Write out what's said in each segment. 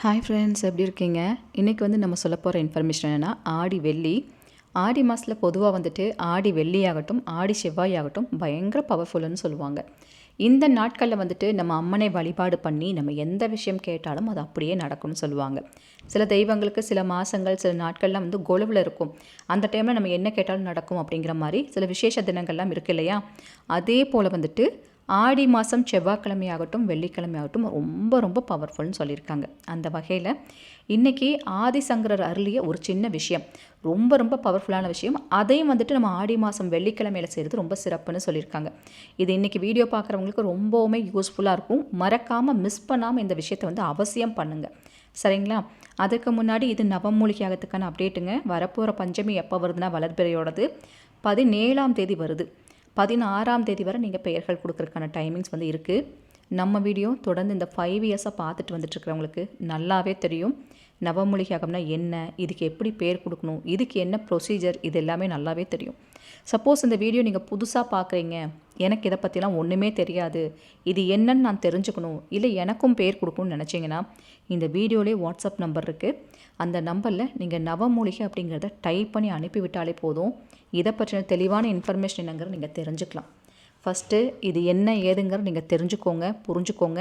Hi friends, எப்படி இருக்கீங்க? இன்றைக்கி நம்ம சொல்ல போகிற இன்ஃபர்மேஷன் என்னென்னா, ஆடி வெள்ளி. ஆடி மாதத்தில் பொதுவாக ஆடி வெள்ளி ஆகட்டும், ஆடி செவ்வாய் ஆகட்டும் பயங்கர பவர்ஃபுல்லுன்னு சொல்லுவாங்க. இந்த நாட்களில் நம்ம அம்மனை வழிபாடு பண்ணி நம்ம எந்த விஷயம் கேட்டாலும் அது அப்படியே நடக்கும்னு சொல்லுவாங்க. சில தெய்வங்களுக்கு சில மாதங்கள் சில நாட்கள்லாம் கொலுவில் இருக்கும். அந்த டைமில் நம்ம என்ன கேட்டாலும் நடக்கும் அப்படிங்கிற மாதிரி சில விசேஷ தினங்கள்லாம் இருக்குது இல்லையா? அதே போல் ஆடி மாதம் செவ்வாய்க்கிழமை ஆகட்டும் வெள்ளிக்கிழமை ஆகட்டும் ரொம்ப ரொம்ப பவர்ஃபுல்னு சொல்லியிருக்காங்க. அந்த வகையில் இன்றைக்கி ஆதிசங்கரர் அருளிய ஒரு சின்ன விஷயம், ரொம்ப ரொம்ப பவர்ஃபுல்லான விஷயம். அதையும் நம்ம ஆடி மாதம் வெள்ளிக்கிழமையில் செய்கிறது ரொம்ப சிறப்புன்னு சொல்லியிருக்காங்க. இது இன்றைக்கி வீடியோ பார்க்குறவங்களுக்கு ரொம்பவுமே யூஸ்ஃபுல்லாக இருக்கும். மறக்காமல் மிஸ் பண்ணாமல் இந்த விஷயத்தை அவசியம் பண்ணுங்கள், சரிங்களா? அதுக்கு முன்னாடி இது நவமூலிகையாகத்துக்கான அப்டேட்டுங்க. வரப்போகிற பஞ்சமி எப்போ வருதுன்னா வளர்பிறையோடது 17ஆம் தேதி வருது. 16ஆம் தேதி வரை நீங்கள் பெயர்கள் கொடுக்குறதுக்கான டைமிங்ஸ் இருக்குது. நம்ம வீடியோ தொடர்ந்து இந்த 5 இயர்ஸாக பார்த்துட்டு வந்துட்டுருக்கிறவங்களுக்கு நல்லாவே தெரியும் நவமூலிகையாகம்னா என்ன, இதுக்கு எப்படி பேர் கொடுக்கணும், இதுக்கு என்ன ப்ரொசீஜர், இது எல்லாமே நல்லாவே தெரியும். சப்போஸ் இந்த வீடியோ நீங்கள் புதுசாக பார்க்குறீங்க, எனக்கு இதை பற்றிலாம் ஒன்றுமே தெரியாது, இது என்னன்னு நான் தெரிஞ்சுக்கணும், இல்லை எனக்கும் பேர் கொடுக்கணும்னு நினச்சிங்கன்னா இந்த வீடியோலேயே வாட்ஸ்அப் நம்பர் இருக்குது. அந்த நம்பரில் நீங்கள் நவமூலிகை அப்படிங்கிறத டைப் பண்ணி அனுப்பிவிட்டாலே போதும். இதை பற்றின தெளிவான இன்ஃபர்மேஷன் என்னங்கிறத நீங்கள் தெரிஞ்சுக்கலாம். ஃபஸ்ட்டு இது என்ன ஏதுங்கிறத நீங்கள் தெரிஞ்சுக்கோங்க, புரிஞ்சுக்கோங்க.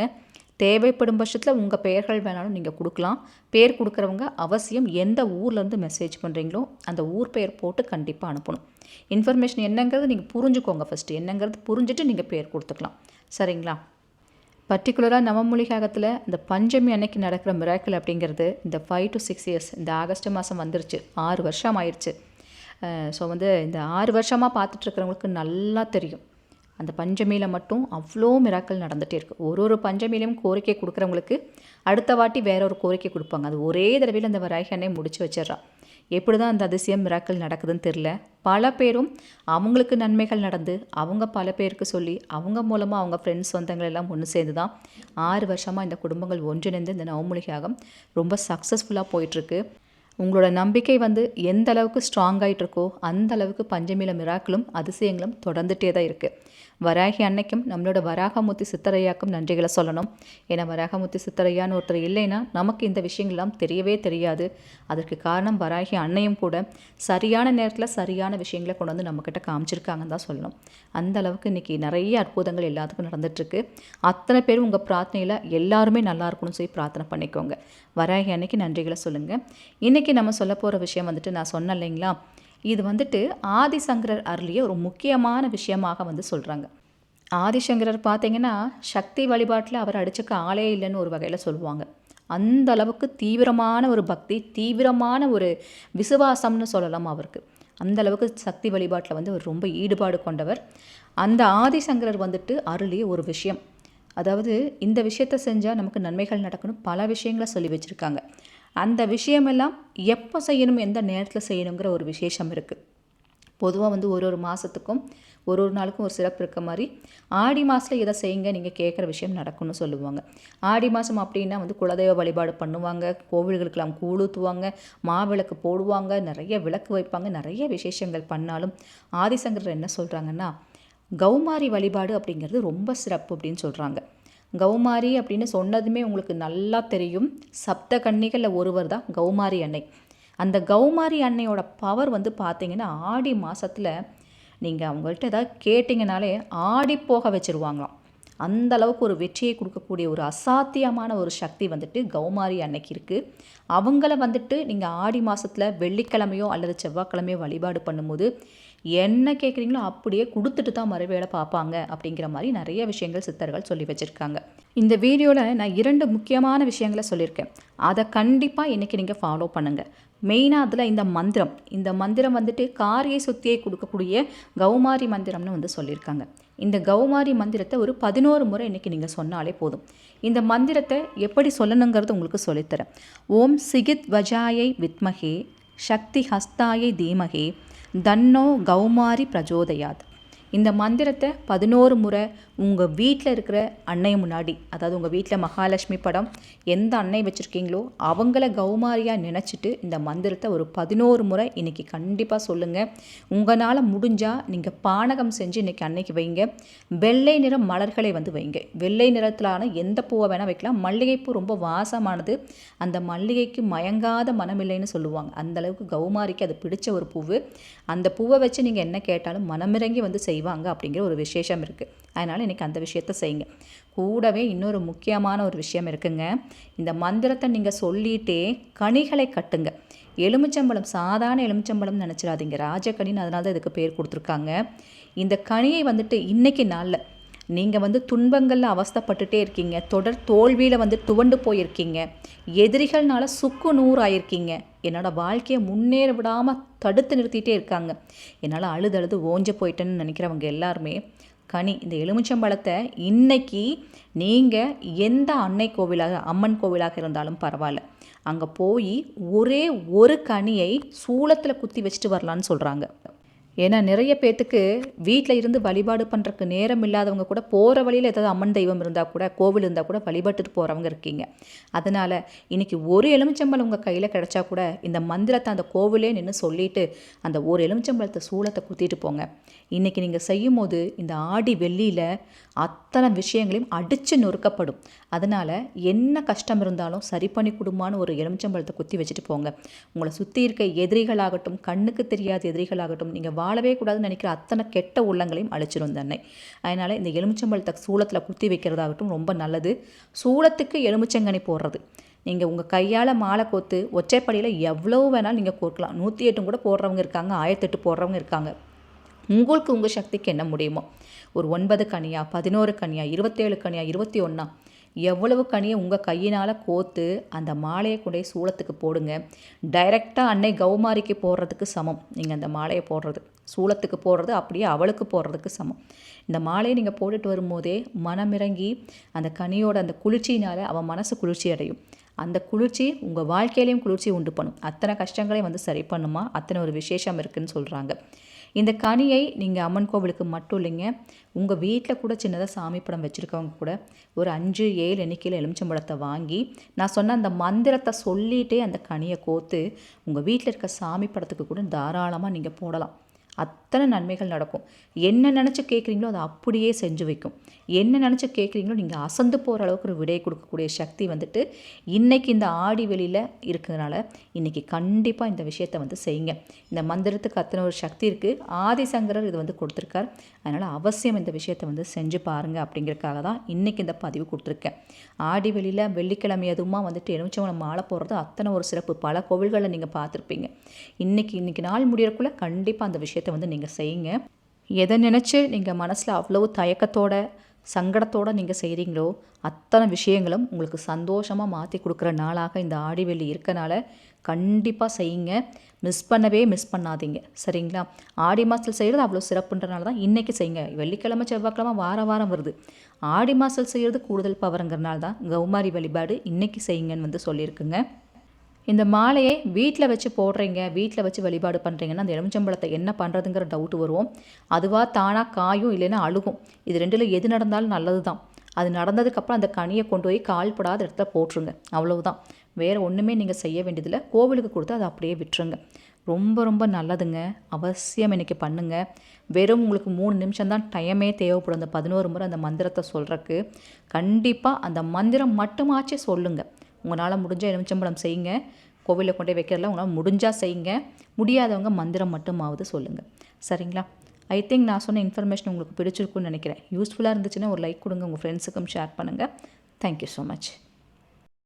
தேவைப்படும் பட்சத்தில் உங்கள் பெயர்கள் வேணாலும் நீங்கள் கொடுக்கலாம். பேர் கொடுக்குறவங்க அவசியம் எந்த ஊர்லேருந்து மெசேஜ் பண்ணுறீங்களோ அந்த ஊர் பெயர் போட்டு கண்டிப்பாக அனுப்பணும். இன்ஃபர்மேஷன் என்னங்கிறது நீங்கள் புரிஞ்சுக்கோங்க. ஃபஸ்ட்டு என்னங்கிறது புரிஞ்சுட்டு நீங்கள் பேர் கொடுத்துக்கலாம், சரிங்களா? பர்டிகுலராக நவமூலிகாகத்தில் இந்த பஞ்சமி அன்னைக்கு நடக்கிற மிராக்கிள் அப்படிங்கிறது இந்த 5 to 6 இயர்ஸ், இந்த ஆகஸ்ட் மாதம் வந்துருச்சு, 6 வருஷம் ஆயிடுச்சு. ஸோ இந்த 6 வருஷமாக பார்த்துட்ருக்கிறவங்களுக்கு நல்லா தெரியும். அந்த பஞ்சமியில் மட்டும் அவ்வளோ மிராக்கள் நடந்துகிட்டே இருக்குது. ஒரு பஞ்சமியிலையும் கோரிக்கை கொடுக்குறவங்களுக்கு அடுத்த வாட்டி வேற ஒரு கோரிக்கை கொடுப்பாங்க. அது ஒரே தடவையில் அந்த வராகி அன்னை முடிச்சு வச்சிடறா. எப்படி தான் அந்த அதிசயம் மிராக்கள் நடக்குதுன்னு தெரில. பல பேரும் அவங்களுக்கு நன்மைகள் நடந்து அவங்க பல பேருக்கு சொல்லி அவங்க மூலமாக அவங்க ஃப்ரெண்ட்ஸ் சொந்தங்கள் எல்லாம் ஒன்று சேர்ந்து தான் 6 வருஷமாக இந்த குடும்பங்கள் ஒன்றிணைந்து இந்த நவமூலிகையாகம் ரொம்ப சக்ஸஸ்ஃபுல்லாக போயிட்டுருக்கு. உங்களோட நம்பிக்கை எந்த அளவுக்கு ஸ்ட்ராங் ஆகிட்டு இருக்கோ அந்த அளவுக்கு பஞ்சமியில் மிராக்களும் அதிசயங்களும் தொடர்ந்துகிட்டே தான் இருக்குது. வராகி அன்னைக்கும் நம்மளோட வராகமூர்த்தி சித்தரையாக்கும் நன்றிகளை சொல்லணும். ஏன்னா வராகமூர்த்தி சித்தரையான்னு ஒருத்தர் இல்லைன்னா நமக்கு இந்த விஷயங்கள்லாம் தெரியவே தெரியாது. அதற்கு காரணம் வராகி அன்னையும் கூட சரியான நேரத்தில் சரியான விஷயங்களை கொண்டு நம்மக்கிட்ட காமிச்சிருக்காங்கன்னு தான் சொல்லணும். அந்த அளவுக்கு இன்றைக்கி நிறைய அற்புதங்கள் எல்லாத்துக்கும் நடந்துகிட்ருக்கு. அத்தனை பேரும் உங்கள் பிரார்த்தனையில் எல்லாருமே நல்லா இருக்கணும்னு சொல்லி பிரார்த்தனை பண்ணிக்கோங்க. வராகி அன்னைக்கு நன்றிகளை சொல்லுங்கள். இன்றைக்கி நம்ம சொல்ல போகிற விஷயம் நான் சொன்னேன் இல்லைங்களா, இது ஆதிசங்கரர் அருளிய ஒரு முக்கியமான விஷயமாக சொல்கிறாங்க. ஆதிசங்கரர் பார்த்தீங்கன்னா சக்தி வழிபாட்டில் அவர் அடிச்சுக்க ஆளே இல்லைன்னு ஒரு வகையில் சொல்லுவாங்க. அந்த அளவுக்கு தீவிரமான ஒரு பக்தி, தீவிரமான ஒரு விசுவாசம்னு சொல்லலாம் அவருக்கு. அந்த அளவுக்கு சக்தி வழிபாட்டில் அவர் ரொம்ப ஈடுபாடு கொண்டவர். அந்த ஆதிசங்கரர் அருளிய ஒரு விஷயம், அதாவது இந்த விஷயத்தை செஞ்சால் நமக்கு நன்மைகள் நடக்கணும், பல விஷயங்களை சொல்லி வச்சுருக்காங்க. அந்த விஷயமெல்லாம் எப்போ செய்யணும், எந்த நேரத்தில் செய்யணுங்கிற ஒரு விசேஷம் இருக்குது. பொதுவாக ஒரு மாதத்துக்கும் ஒரு நாளுக்கும் ஒரு சிறப்பு இருக்க மாதிரி ஆடி மாதத்தில் இதை செய்யுங்க, நீங்கள் கேட்குற விஷயம் நடக்கும்னு சொல்லுவாங்க. ஆடி மாதம் அப்படின்னா குலதெய்வ வழிபாடு பண்ணுவாங்க, கோவில்களுக்கெல்லாம் கூழூற்றுவாங்க, மாவிளக்கு போடுவாங்க, நிறைய விளக்கு வைப்பாங்க, நிறைய விசேஷங்கள் பண்ணாலும் ஆதிசங்கரர் என்ன சொல்கிறாங்கன்னா, கௌமாரி வழிபாடு அப்படிங்கிறது ரொம்ப சிறப்பு அப்படின்னு சொல்கிறாங்க. கௌமாரி அப்படின்னு சொன்னதுமே உங்களுக்கு நல்லா தெரியும், சப்த கன்னிகளில் ஒருவர் தான் கௌமாரி அன்னை. அந்த கௌமாரி அன்னையோட பவர் பார்த்தீங்கன்னா ஆடி மாதத்தில் நீங்கள் அவங்கள்ட்ட ஏதாவது கேட்டிங்கனாலே ஆடி போக வச்சுருவாங்களாம். அந்த அளவுக்கு ஒரு வெற்றியை கொடுக்கக்கூடிய ஒரு அசாத்தியமான ஒரு சக்தி கௌமாரி அன்னைக்கு இருக்குது. அவங்கள நீங்கள் ஆடி மாதத்தில் வெள்ளிக்கிழமையோ அல்லது செவ்வாய்க்கிழமையோ வழிபாடு பண்ணும்போது என்ன கேட்குறீங்களோ அப்படியே கொடுத்துட்டு தான் மறுவேளை பார்ப்பாங்க அப்படிங்கிற மாதிரி நிறைய விஷயங்கள் சித்தர்கள் சொல்லி வச்சுருக்காங்க. இந்த வீடியோவில் நான் 2 முக்கியமான விஷயங்களை சொல்லியிருக்கேன். அதை கண்டிப்பாக இன்றைக்கி நீங்கள் ஃபாலோ பண்ணுங்கள். மெயினாக அதில் இந்த மந்திரம் காரிய சுத்தியை கொடுக்கக்கூடிய கௌமாரி மந்திரம்னு சொல்லியிருக்காங்க. இந்த கௌமாரி மந்திரத்தை ஒரு 11 முறை இன்றைக்கி நீங்கள் சொன்னாலே போதும். இந்த மந்திரத்தை எப்படி சொல்லணுங்கிறது உங்களுக்கு சொல்லித்தரேன். ஓம் சிகித் வஜாயை வித்மகே சக்தி ஹஸ்தாயை தீமகே தன்னோ கௌமாரி பிரஜோதயாத். இந்த மந்திரத்தை 11 முறை உங்கள் வீட்டில் இருக்கிற அன்னை முன்னாடி, அதாவது உங்கள் வீட்டில் மகாலட்சுமி படம் எந்த அன்னை வச்சுருக்கீங்களோ அவங்கள கௌமாரியாக நினச்சிட்டு இந்த மந்திரத்தை ஒரு 11 முறை இன்றைக்கி கண்டிப்பாக சொல்லுங்கள். உங்களால் முடிஞ்சால் நீங்கள் பானகம் செஞ்சு இன்றைக்கி அன்னைக்கு வைங்க. வெள்ளை நிற மலர்களை வந்து வைங்க. வெள்ளை நிறத்திலான எந்த பூவை வேணால் வைக்கலாம். மல்லிகைப்பூ ரொம்ப வாசமானது, அந்த மல்லிகைக்கு மயங்காத மனமில்லைன்னு சொல்லுவாங்க. அந்தளவுக்கு கௌமாரிக்கு அது பிடிச்ச ஒரு பூவு. அந்த பூவை வச்சு நீங்கள் என்ன கேட்டாலும் மனமிறங்கி வந்து செய்வாங்க அப்படிங்கிற ஒரு விசேஷம் இருக்குது. அதனால் இன்றைக்கி அந்த விஷயத்தை செய்யுங்க. கூடவே இன்னொரு முக்கியமான ஒரு விஷயம் இருக்குங்க. இந்த மந்திரத்தை நீங்கள் சொல்லிகிட்டே கனிகளை கட்டுங்க. எலுமிச்சம்பழம் சாதாரண எலுமிச்சம்பழம் நினச்சிடாதீங்க, ராஜக்கனின்னு அதனால தான் இதுக்கு பேர் கொடுத்துருக்காங்க. இந்த கனியை வந்துட்டு இன்றைக்கி நாளில் நீங்கள் வந்து துன்பங்களில் அவஸ்தைப்பட்டுட்டே இருக்கீங்க, தொடர் தோல்வியில் வந்து துவண்டு போயிருக்கீங்க, எதிரிகள்னால சுக்கு நூறு ஆயிருக்கீங்க, என்னோடய வாழ்க்கையை முன்னேற விடாமல் தடுத்து நிறுத்திட்டே இருக்காங்க, என்னால் அழுது ஓஞ்சு போயிட்டேன்னு நினைக்கிறவங்க எல்லாருமே கனி இந்த எலுமிச்சம்பழத்தை இன்னைக்கு நீங்கள் எந்த அன்னை கோவிலாக அம்மன் கோவிலாக இருந்தாலும் பரவாயில்ல, அங்கே போய் ஒரே ஒரு கனியை சூளத்தில் குத்தி வச்சுட்டு வரலான்னு சொல்கிறாங்க. ஏன்னா நிறைய பேர்த்துக்கு வீட்டில் இருந்து வழிபாடு பண்ணுறதுக்கு நேரம் இல்லாதவங்க கூட போகிற வழியில் ஏதாவது அம்மன் தெய்வம் இருந்தால் கூட, கோவில் இருந்தால் கூட வழிபட்டுட்டு போகிறவங்க இருக்கீங்க. அதனால் இன்றைக்கி ஒரு எலுமிச்சம்பழம் உங்கள் கையில் கிடச்சா கூட இந்த மந்திரத்தை அந்த கோவிலே நின்று சொல்லிவிட்டு அந்த ஒரு எலுமிச்சம்பழத்தை சூளத்தை குத்திட்டு போங்க. இன்றைக்கி நீங்கள் செய்யும் போது இந்த ஆடி வெள்ளியில் அத்தனை விஷயங்களையும் அடித்து நொறுக்கப்படும். அதனால் என்ன கஷ்டம் இருந்தாலும் சரி பண்ணி கொடுமான்னு ஒரு எலுமிச்சம்பழத்தை குத்தி வச்சுட்டு போங்க. உங்களை சுற்றி இருக்க எதிரிகளாகட்டும், கண்ணுக்கு தெரியாத எதிரிகளாகட்டும், நீங்கள் வாழவே கூடாதுன்னு நினைக்கிற அத்தனை கெட்ட உள்ளங்களையும் அழிச்சிரும் தன்னை. அதனால் இந்த எலுமிச்சம்பழத்தை சூளத்தில் குத்தி வைக்கிறதாகட்டும் ரொம்ப நல்லது. சூளத்துக்கு எலுமிச்சங்கனி போடுறது, நீங்கள் உங்கள் கையால் மாலை கோத்து ஒற்றைப்படியில் எவ்வளோ வேணாலும் நீங்கள் கோர்க்கலாம். 108 கூட போடுறவங்க இருக்காங்க, 1008 போடுறவங்க இருக்காங்க. உங்களுக்கு உங்கள் சக்திக்கு என்ன முடியுமோ, ஒரு 9 கனியா, 11 கனியா, 27 கனியா, 21 எவ்வளவு கனியை உங்கள் கையினால் கோத்து அந்த மாலையை கொண்டே சூளத்துக்கு போடுங்க. டைரெக்டாக அன்னை கௌமாரிக்கு போடுறதுக்கு சமம். நீங்கள் அந்த மாலையை போடுறது சூளத்துக்கு போடுறது அப்படியே அவளுக்கு போடுறதுக்கு சமம். இந்த மாலையை நீங்கள் போட்டுட்டு வரும்போதே மனமிறங்கி அந்த கனியோட அந்த குளிர்ச்சியினால் அவன் மனசு குளிர்ச்சி அடையும். அந்த குளிர்ச்சி உங்கள் வாழ்க்கையிலையும் குளிர்ச்சி உண்டு பண்ணும். அத்தனை கஷ்டங்களையும் வந்து சரி பண்ணுமா, அத்தனை ஒரு விசேஷம் இருக்குதுன்னு சொல்கிறாங்க. இந்த கனியை நீங்கள் அம்மன் கோவிலுக்கு மட்டும் இல்லைங்க, உங்கள் வீட்டில் கூட சின்னதாக சாமி படம் வச்சுருக்கவங்க கூட ஒரு 5-7 எண்ணிக்கையில் எலுமிச்சம்பழத்தை வாங்கி நான் சொன்ன அந்த மந்திரத்தை சொல்லிகிட்டே அந்த கனியை கோத்து உங்கள் வீட்டில் இருக்க சாமி படத்துக்கு கூட தாராளமாக நீங்கள் போடலாம். அத்தனை நன்மைகள் நடக்கும். என்ன நினச்சி கேட்குறீங்களோ அதை அப்படியே செஞ்சு வைக்கும். என்ன நினச்சி கேட்குறீங்களோ நீங்கள் அசந்து போகிற அளவுக்கு ஒரு விடையை கொடுக்கக்கூடிய சக்தி வந்துட்டு இன்றைக்கி இந்த ஆடி வெளியில் இருக்கிறதுனால இன்றைக்கி கண்டிப்பாக இந்த விஷயத்தை வந்து செய்யுங்க. இந்த மந்திரத்துக்கு அத்தனை ஒரு சக்தி இருக்குது. ஆதிசங்கரர் இது வந்து கொடுத்துருக்கார். அதனால் அவசியம் இந்த விஷயத்தை வந்து செஞ்சு பாருங்கள் அப்படிங்கிறதுக்காக தான் இன்றைக்கி இந்த பதிவு கொடுத்துருக்கேன். ஆடி வெளியில் வெள்ளிக்கிழமை எதுவுமா வந்துட்டு எலுமிச்சம்பழம் மாலை போடுறது அத்தனை ஒரு சிறப்பு. பல கோவில்களில் நீங்கள் பார்த்துருப்பீங்க. இன்றைக்கி நாள் முடியறக்குள்ளே கண்டிப்பாக அந்த விஷயத்தை வந்து நீங்கள் செய்யுங்க. எதை நினச்சி நீங்கள் மனசில் அவ்வளவு தயக்கத்தோட சங்கடத்தோடு நீங்கள் செய்கிறீங்களோ அத்தனை விஷயங்களும் உங்களுக்கு சந்தோஷமாக மாற்றி கொடுக்குற நாளாக இந்த ஆடி வெள்ளி இருக்கனால கண்டிப்பாக செய்யுங்க. மிஸ் பண்ணாதீங்க, சரிங்களா? ஆடி மாதத்தில் செய்கிறது அவ்வளோ சிறப்புன்றனால தான் இன்றைக்கி செய்யுங்க. வெள்ளிக்கிழமை செவ்வாய்க்கிழமை வாரம் வருது. ஆடி மாதத்தில் செய்கிறது கூடுதல் பவருங்கிறனால தான் கௌமாரி வழிபாடு இன்றைக்கி செய்யுங்கன்னு வந்து சொல்லியிருக்குங்க. இந்த மாலையை வீட்டில் வச்சு போடுறீங்க, வீட்டில் வச்சு வழிபாடு பண்ணுறீங்கன்னா அந்த எலுமிச்சம்பழத்தை என்ன பண்ணுறதுங்கிற டவுட் வரும். அதுவாக தானாக காயும் இல்லைன்னா அழுகும். இது ரெண்டில் எது நடந்தாலும் நல்லது தான். அது நடந்ததுக்கப்புறம் அந்த கனியை கொண்டு போய் கால்படாத இடத்துல போட்டுருங்க, அவ்வளவுதான். வேறு ஒன்றுமே நீங்கள் செய்ய வேண்டியதில்லை. கோவிலுக்கு கொடுத்து அதை அப்படியே விட்டுருங்க. ரொம்ப நல்லதுங்க. அவசியம் இன்றைக்கி பண்ணுங்கள். வெறும் உங்களுக்கு 3 நிமிஷம் தான் டைமே தேவைப்படும் அந்த 11 முறை அந்த மந்திரத்தை சொல்கிறக்கு. கண்டிப்பாக அந்த மந்திரம் மட்டுமாச்சே சொல்லுங்கள். உங்களால் முடிஞ்ச எலுமிச்சம்பழம் செய்யுங்க. கோவிலில் கொண்டு போய் வைக்கிறதுல உங்களால் முடிஞ்சால் செய்யுங்க. முடியாதவங்க மந்திரம் மட்டுமாவது சொல்லுங்கள், சரிங்களா? ஐ திங்க் நான் சொன்ன இன்ஃபர்மேஷன் உங்களுக்கு பிடிச்சிருக்குன்னு நினைக்கிறேன். யூஸ்ஃபுல்லாக இருந்துச்சுன்னா ஒரு லைக் கொடுங்க, உங்கள் ஃப்ரெண்ட்ஸுக்கும் ஷேர் பண்ணுங்கள். Thank you so much.